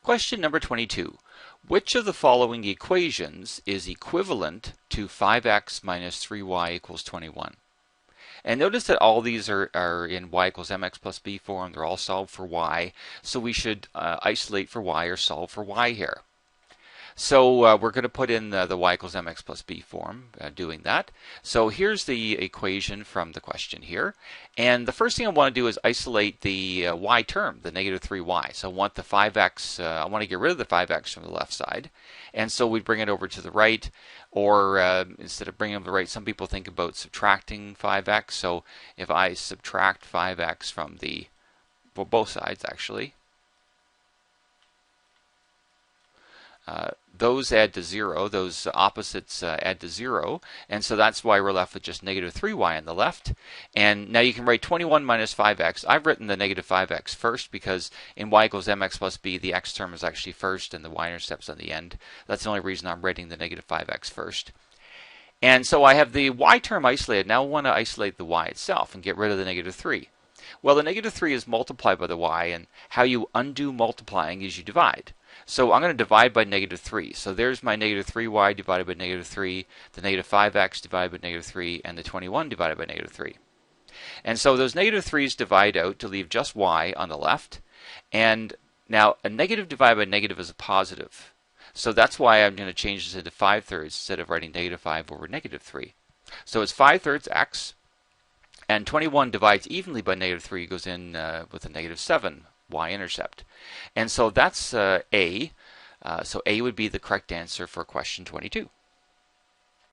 Question number 22. Which of the following equations is equivalent to 5x minus 3y equals 21? And notice that all these are in y equals mx plus b form. They're all solved for y. So we should isolate for y or solve for y here. So we're going to put in the y equals mx plus b form, doing that. So here's the equation from the question here. And the first thing I want to do is isolate the y term, the negative 3y. So I want the 5x, I want to get rid of the 5x from the left side. And so we bring it over to the right, or instead of bringing it to the right, some people think about subtracting 5x. So if I subtract 5x from both sides actually, those add to 0, those opposites add to 0, and so that's why we're left with just negative 3y on the left. And now you can write 21 minus 5x. I've written the negative 5x first because in y equals mx plus b, the x term is actually first and the y-intercept's on the end. That's the only reason I'm writing the negative 5x first. And so I have the y term isolated. Now I want to isolate the y itself and get rid of the negative 3. Well, the negative 3 is multiplied by the y, and how you undo multiplying is you divide. So I'm going to divide by negative 3. So there's my negative 3y divided by negative 3, the negative 5x divided by negative 3, and the 21 divided by negative 3. And so those negative 3's divide out to leave just y on the left. And now a negative divided by negative is a positive. So that's why I'm going to change this into 5/3 instead of writing negative 5 over negative 3. So it's 5/3 x. And 21 divides evenly by negative 3, goes in with a negative 7 y-intercept. And so that's A. So A would be the correct answer for question 22.